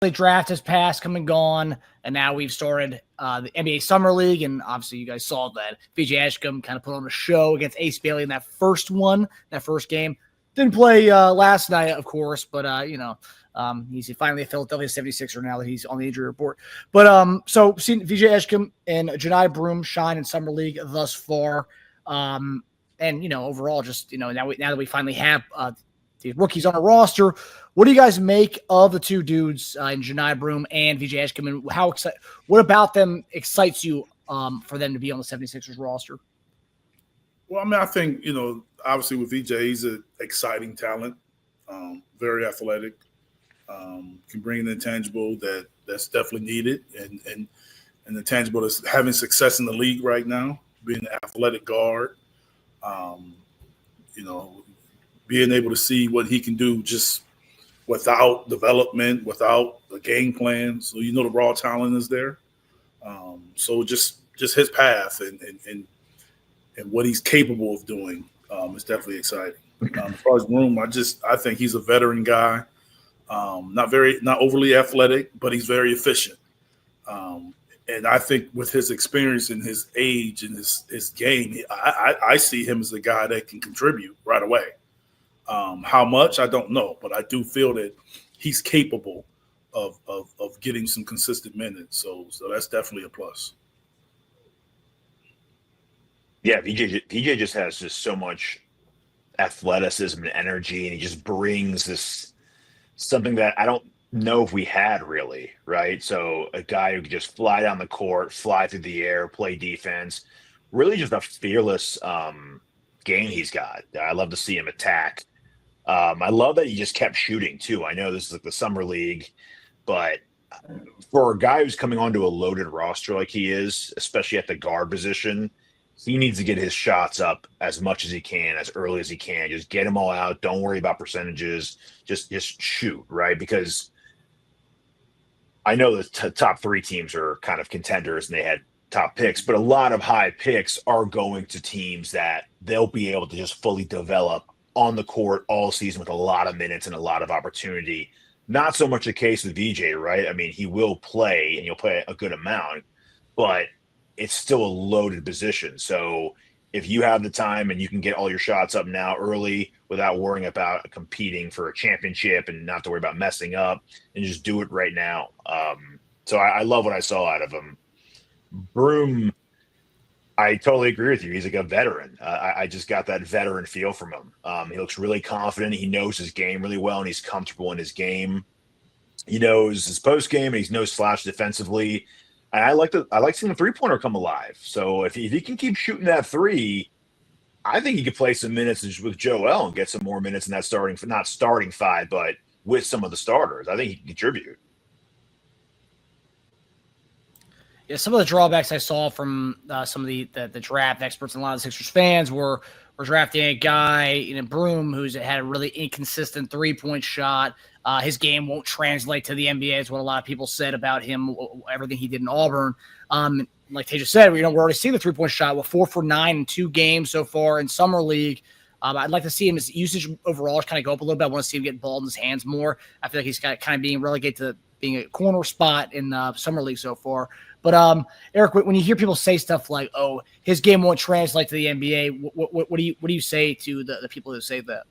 the draft has passed, come and gone, and now we've started the NBA Summer League, and obviously you guys saw that VJ Edgecombe kind of put on a show against Ace Bailey in that first game. Didn't play last night, of course, but he's finally a Philadelphia 76er now that he's on the injury report. But so seen VJ Edgecombe and Johni Broome shine in Summer League thus far, and overall, just now that we finally have the rookies on a roster. What do you guys make of the two dudes in Johni Broome and VJ Edgecombe, and what about them excites you for them to be on the 76ers roster? Well, I mean, I think, obviously with VJ, he's an exciting talent, very athletic, can bring an intangible that's definitely needed, and the intangible that's having success in the league right now, being an athletic guard, being able to see what he can do just without development, without a game plan. So the raw talent is there. So just his path and what he's capable of doing is definitely exciting. As far as Broome, I think he's a veteran guy. Not overly athletic, but he's very efficient. And I think with his experience and his age and his game, I see him as a guy that can contribute right away. How much, I don't know, but I do feel that he's capable of getting some consistent minutes. So that's definitely a plus. Yeah, VJ just has so much athleticism and energy, and he just brings this something that I don't know if we had really, right? So a guy who could just fly down the court, fly through the air, play defense, really just a fearless game he's got. I love to see him attack. I love that he just kept shooting too. I know this is like the summer league, but for a guy who's coming onto a loaded roster like he is, especially at the guard position, he needs to get his shots up as much as he can, as early as he can. Just get them all out. Don't worry about percentages. Just shoot, right? Because I know the top three teams are kind of contenders and they had top picks, but a lot of high picks are going to teams that they'll be able to just fully develop on the court all season with a lot of minutes and a lot of opportunity. Not so much the case with VJ, right? I mean, he will play and he'll play a good amount, but it's still a loaded position. So if you have the time and you can get all your shots up now early without worrying about competing for a championship and not to worry about messing up, and just do it right now. So I love what I saw out of him. Broome, I totally agree with you. He's like a veteran. I just got that veteran feel from him. He looks really confident. He knows his game really well, and he's comfortable in his game. He knows his post game, and he's no slouch defensively. And I like seeing the 3-pointer come alive. So if he can keep shooting that three, I think he could play some minutes with Joel and get some more minutes in that not starting five, but with some of the starters. I think he can contribute. Yeah, some of the drawbacks I saw from some of the draft experts and a lot of the Sixers fans were drafting a guy, Broome, who's had a really inconsistent 3-point shot. His game won't translate to the NBA is what a lot of people said about him, everything he did in Auburn. Like Teja said, we're already seeing the 3-point shot. Well, 4 for 9 in 2 games so far in Summer League. I'd like to see him, his usage overall kind of go up a little bit. I want to see him get ball in his hands more. I feel like he's kind of being relegated to being a corner spot in Summer League so far. But Eric, when you hear people say stuff like, "Oh, his game won't translate to the NBA," what do you say to the people who say that?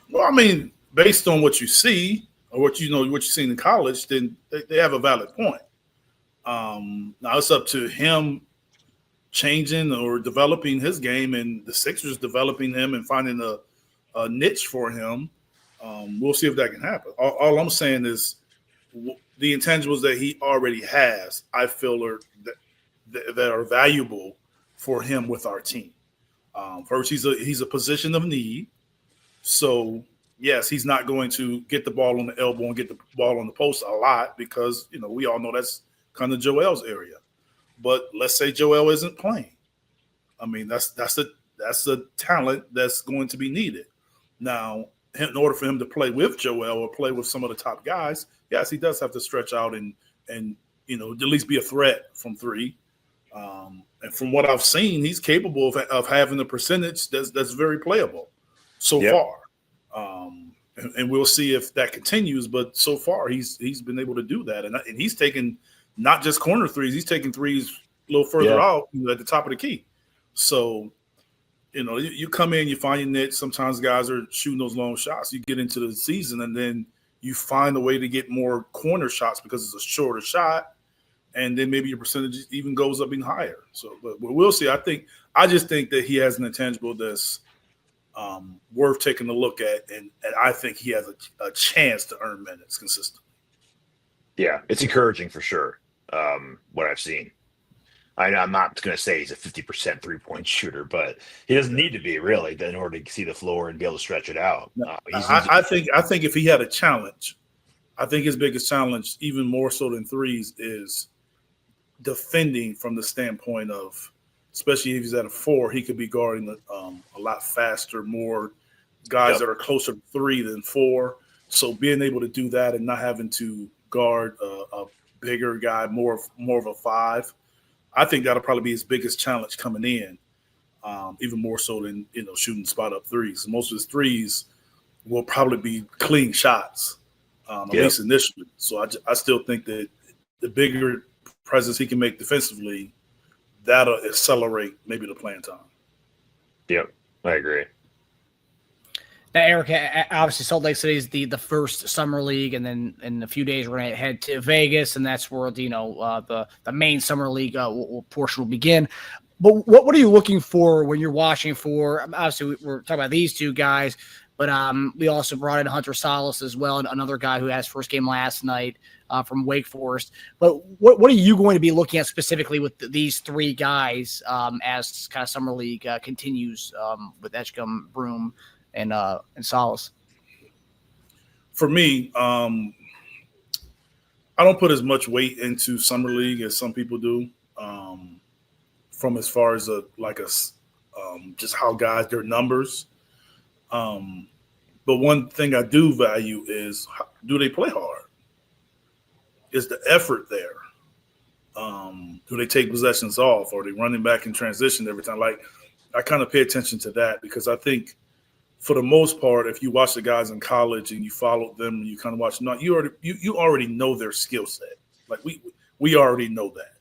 Well, I mean, based on what you see or what you've seen in college, then they have a valid point. Now it's up to him changing or developing his game, and the Sixers developing him and finding a niche for him. We'll see if that can happen. All I'm saying is the intangibles that he already has, I feel that are valuable for him with our team. First, he's a position of need. So, yes, he's not going to get the ball on the elbow and get the ball on the post a lot because, we all know that's kind of Joel's area. But let's say Joel isn't playing. I mean, that's a talent that's going to be needed. Now, in order for him to play with Joel or play with some of the top guys, yes, he does have to stretch out and at least be a threat from three. And from what I've seen, he's capable of having a percentage that's very playable so far. and we'll see if that continues. But so far, he's been able to do that, and he's taken not just corner threes; he's taking threes a little further out at the top of the key. So, you come in, you find your niche. Sometimes guys are shooting those long shots. You get into the season, and then you find a way to get more corner shots because it's a shorter shot, and then maybe your percentage even goes up even higher. So, but we'll see. I just think that he has an intangible that's worth taking a look at, and I think he has a chance to earn minutes consistently. Yeah, it's encouraging for sure. What I've seen. I'm not going to say he's a 50% 3-point shooter, but he doesn't need to be really in order to see the floor and be able to stretch it out. I think if he had a challenge, I think his biggest challenge, even more so than threes, is defending from the standpoint of, especially if he's at a 4, he could be guarding a lot faster, more guys that are closer to 3 than 4. So being able to do that and not having to guard a bigger guy, more of a 5, I think that'll probably be his biggest challenge coming in, even more so than shooting spot up threes. Most of his threes will probably be clean shots, at least initially. So I still think that the bigger presence he can make defensively, that'll accelerate maybe the playing time. Yep, I agree. Now, Eric, obviously Salt Lake City is the first summer league, and then in a few days we're going to head to Vegas, and that's where the main summer league portion will begin. But what are you looking for when you're watching for? Obviously, we're talking about these two guys, but we also brought in Hunter Salas as well, and another guy who had his first game last night from Wake Forest. But what are you going to be looking at specifically with these three guys as kind of summer league continues with Edgecombe, Broome, and Salas? For me, I don't put as much weight into summer league as some people do. From as far as just how guys, their numbers. But one thing I do value is, do they play hard? Is the effort there? Do they take possessions off? Or are they running back in transition every time? Like, I kind of pay attention to that, because I think for the most part, if you watch the guys in college and you followed them and you kind of watch them, you already know their skill set. Like we already know that.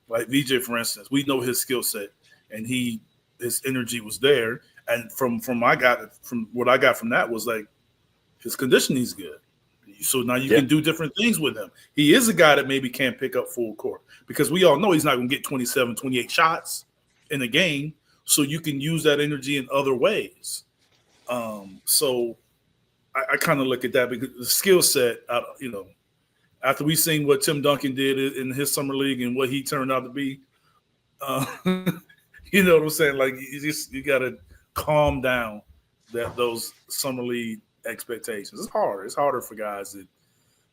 Like VJ, for instance, we know his skill set, and his energy was there. And from what I got from that was like his conditioning's good. So now you can do different things with him. He is a guy that maybe can't pick up full court, because we all know he's not going to get 27, 28 shots in a game. So you can use that energy in other ways. So I kind of look at that, because the skill set, after we seen what Tim Duncan did in his summer league and what he turned out to be, you know what I'm saying? Like, you got to calm down those summer league expectations. It's hard. It's harder for guys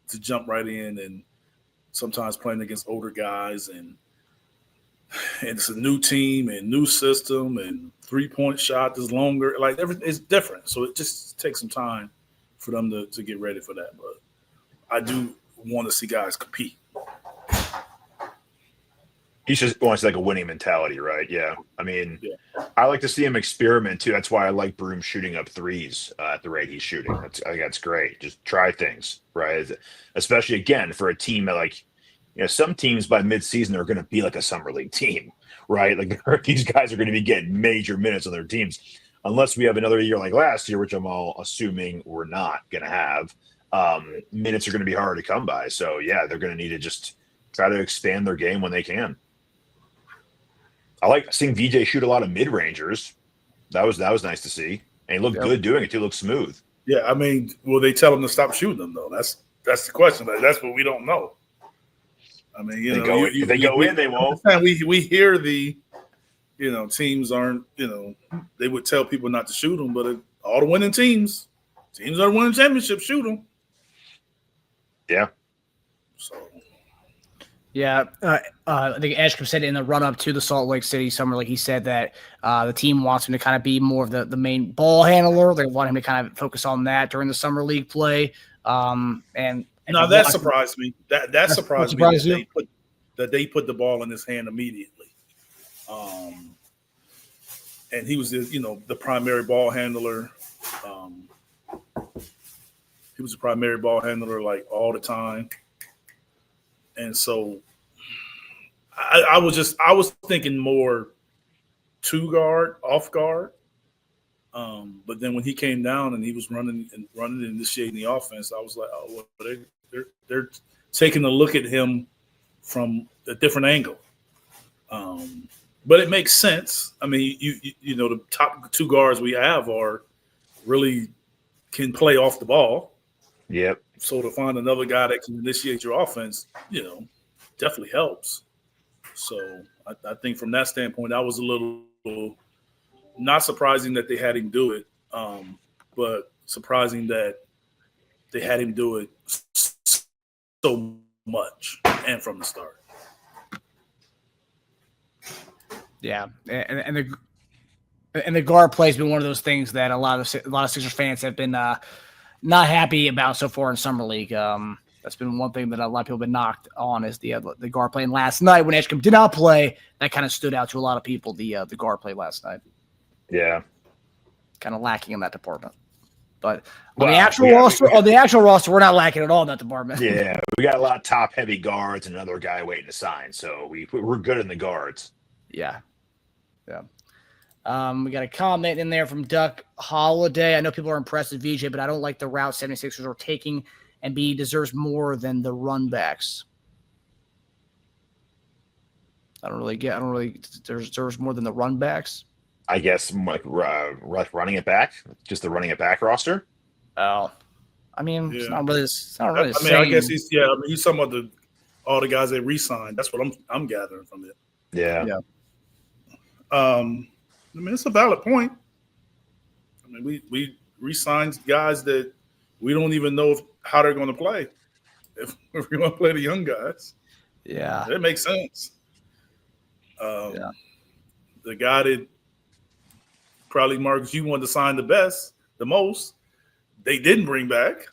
to jump right in, and sometimes playing against older guys, and it's a new team and new system, and 3-point shot is longer. Like, everything is different. So it just takes some time for them to get ready for that. But I do want to see guys compete. He just wants like a winning mentality, right? Yeah. I mean, I like to see him experiment too. That's why I like Broome shooting up threes at the rate he's shooting. I think that's great. Just try things, right? Especially, again, for a team that, some teams by midseason are going to be like a summer league team, right? Like, these guys are going to be getting major minutes on their teams, unless we have another year like last year, which I'm all assuming we're not going to have. Minutes are going to be hard to come by. So yeah, they're going to need to just try to expand their game when they can. I like seeing VJ shoot a lot of mid-rangers. That was nice to see. And he looked good doing it too. Looked smooth. Yeah, I mean, will they tell him to stop shooting them though? That's the question. That's what we don't know. I mean, if they go in, they won't. We hear teams aren't, they would tell people not to shoot them, but all the winning teams that are winning championships, shoot them. Yeah. So. Yeah, I think Edgecombe said in the run-up to the Salt Lake City Summer League, he said that the team wants him to kind of be more of the main ball handler. They want him to kind of focus on that during the Summer League play. No, that surprised me. That surprised me that they put the ball in his hand immediately. And he was the primary ball handler. He was a primary ball handler like all the time. And so I was thinking more 2 guard, off guard. But then when he came down and he was running and initiating the offense, I was like, oh, well, they're taking a look at him from a different angle. But it makes sense. I mean, you know, the top 2 guards we have are really can play off the ball. Yep. So to find another guy that can initiate your offense, you know, definitely helps. So I think from that standpoint, that was a little not surprising that they had him do it, but surprising that they had him do it so much and from the start. Yeah, and the guard play has been one of those things that a lot of Sixers fans have been not happy about so far in summer league. That's been one thing that a lot of people have been knocked on is the guard play. And last night when Edgecombe did not play, that kind of stood out to a lot of people. The guard play last night, Yeah, kind of lacking in that department. But Well, on the actual roster, we're not lacking at all in that department. yeah, we got a lot of top heavy guards and another guy waiting to sign, so we're good in the guards. Yeah. We got a comment in there from Duck Holiday. I know people are impressed with VJ, but I don't like the route 76ers are taking, and B deserves more than the run backs. I don't really deserves more than the run backs. I guess like running it back, just the running it back roster. Oh, I mean, Yeah. it's not really. I guess he's talking about all the guys they re-signed. That's what I'm gathering from it. Yeah. I mean, it's a valid point. I mean, we re-signed guys that we don't even know how they're going to play. If we're going to play the young guys, Yeah. that makes sense. The guy that probably, Marcus, you wanted to sign the most, they didn't bring back.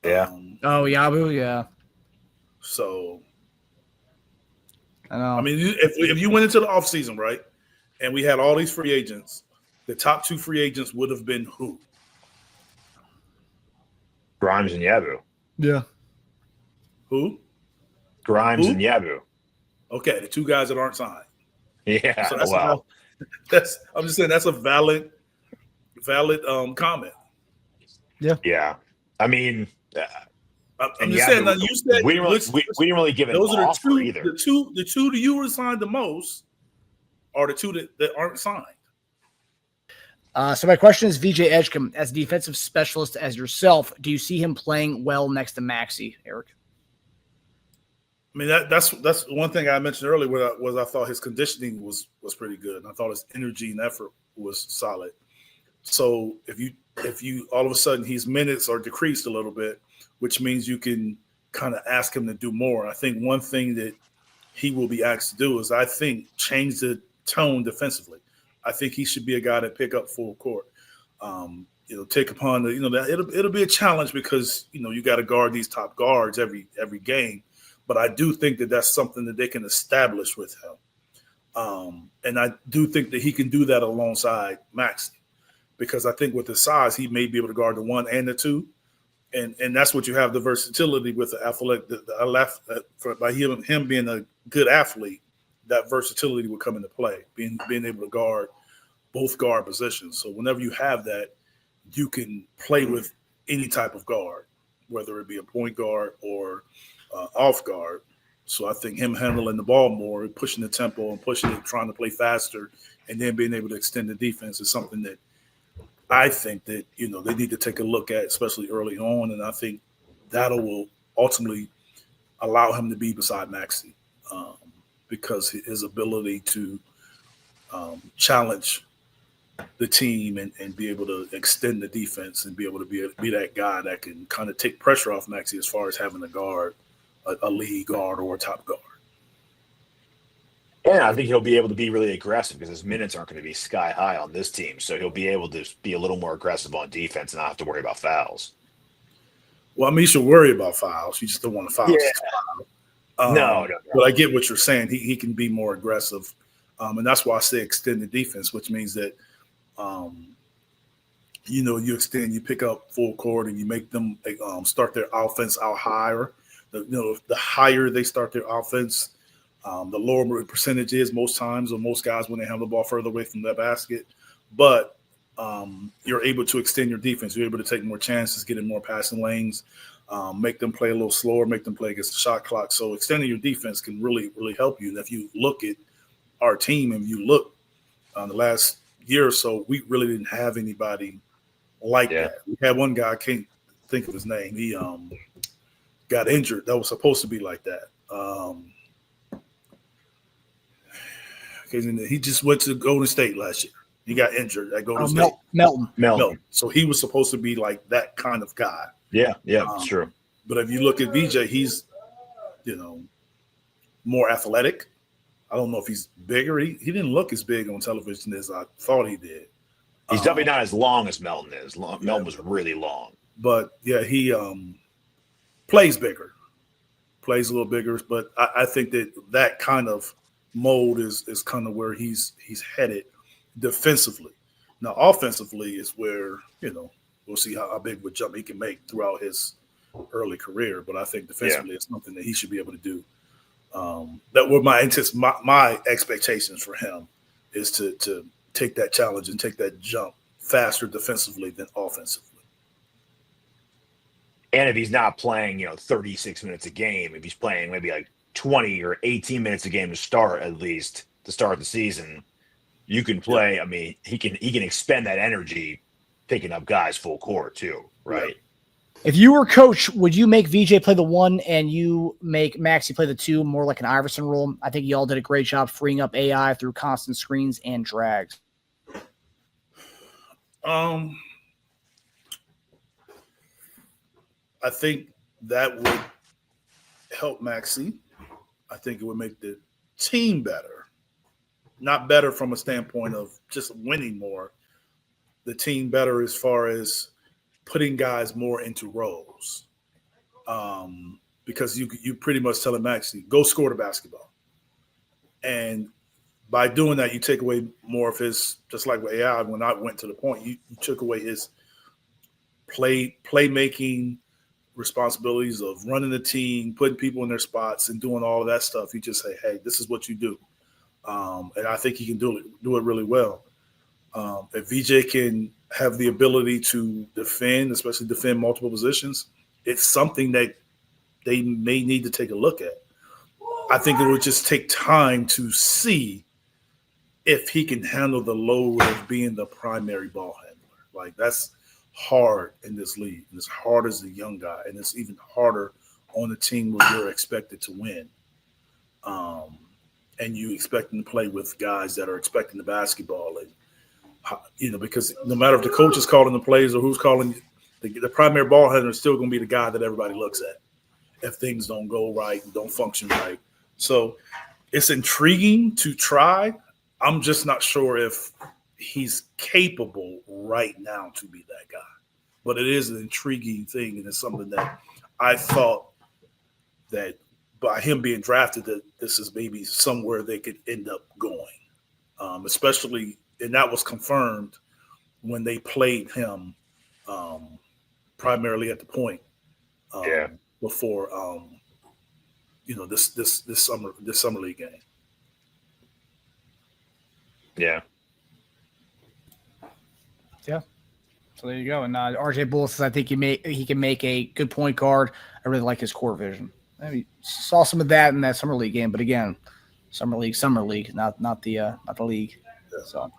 Yeah. Yabu. Yeah. So, I know. I mean, if you went into the offseason, right, and we had all these free agents, the top 2 free agents would have been who? Grimes and Yabu. Yeah. Who? Grimes and Yabu. Okay, the 2 guys that aren't signed. Yeah. So that's Wow. I'm just saying that's a valid comment. Yeah. I mean, I'm just saying. Now you said we didn't really give an those are the offer 2. either. The two that you were signed the most are the 2 that aren't signed. So my question is, VJ Edgecombe, as a defensive specialist as yourself, do you see him playing well next to Maxey, Eric? I mean that's one thing I mentioned earlier. Was I thought his conditioning was pretty good. I thought his energy and effort was solid. So if you all of a sudden his minutes are decreased a little bit, which means you can kind of ask him to do more. I think one thing that he will be asked to do is change the tone defensively. I think he should be a guy that pick up full court. Take upon that it'll be a challenge because you got to guard these top guards every game. But I do think that that's something that they can establish with him. And I do think that he can do that alongside Maxey because I think with his size, he may be able to guard the 1 and the 2. And that's what you have the versatility with the athletic. By him being a good athlete, that versatility would come into play, being able to guard both guard positions. So whenever you have that, you can play with any type of guard, whether it be a point guard or off guard. So I think him handling the ball more, pushing the tempo and pushing it, trying to play faster, and then being able to extend the defense is something that I think that, they need to take a look at, especially early on. And I think that will ultimately allow him to be beside Maxey because his ability to challenge the team and be able to extend the defense and be able to be that guy that can kind of take pressure off Maxey as far as having a guard, a lead guard or a top guard. And I think he'll be able to be really aggressive because his minutes aren't going to be sky high on this team. So he'll be able to be a little more aggressive on defense and not have to worry about fouls. Well, I mean, you should worry about fouls. You just don't want to foul. Yeah. No. But I get what you're saying. He can be more aggressive. And that's why I say extend the defense, which means that you extend, you pick up full court, and you make them start their offense out higher. The higher they start their offense, the lower percentage is most times, or most guys when they have the ball further away from the basket. But you're able to extend your defense. You're able to take more chances, get in more passing lanes, make them play a little slower, make them play against the shot clock. So extending your defense can really, really help you. And if you look at our team, and you look the last year or so, we really didn't have anybody like that. We had one guy, I can't think of his name. He got injured. That was supposed to be like that. He just went to Golden State last year. He got injured at Golden State. Melton. So he was supposed to be like that kind of guy. Yeah, it's true. But if you look at VJ, he's, more athletic. I don't know if he's bigger. He didn't look as big on television as I thought he did. He's definitely not as long as Melton is. Melton was really long. But, yeah, he plays bigger. Plays a little bigger. But I think that kind of mold is kind of where he's headed defensively. Now, offensively is where, we'll see how big of a jump he can make throughout his early career. But I think defensively it's something that he should be able to do. That were my expectations for him is to take that challenge and take that jump faster defensively than offensively. And if he's not playing, 36 minutes a game, if he's playing maybe like 20 or 18 minutes a game to start the season, you can play. Yeah. I mean, he can expend that energy picking up guys full court too, right? Yeah. If you were coach, would you make VJ play the 1 and you make Maxey play the 2, more like an Iverson role? I think y'all did a great job freeing up AI through constant screens and drags. I think that would help Maxey. I think it would make the team better. Not better from a standpoint of just winning more. The team better as far as putting guys more into roles, because you pretty much tell him, Maxey, go score the basketball. And by doing that, you take away more of just like with AI, when I went to the point, you took away his playmaking responsibilities of running the team, putting people in their spots and doing all of that stuff. You just say, hey, this is what you do. And I think he can do it really well. If VJ can have the ability to defend, especially defend multiple positions, it's something that they may need to take a look at. I think it would just take time to see if he can handle the load of being the primary ball handler. Like, that's hard in this league. And it's hard as a young guy, and it's even harder on a team where you're expected to win. And you expect them to play with guys that are expecting the basketball, and because no matter if the coach is calling the plays or who's calling, the primary ball handler is still going to be the guy that everybody looks at if things don't go right and don't function right. So it's intriguing to try. I'm just not sure if he's capable right now to be that guy. But it is an intriguing thing, and it's something that I thought that by him being drafted, that this is maybe somewhere they could end up going, especially – and that was confirmed when they played him primarily at the point before this summer league game. Yeah. Yeah. So there you go. And RJ Bull says, I think he can make a good point guard. I really like his core vision. I mean, saw some of that in that summer league game, but again, summer league, not the league. Yeah. So.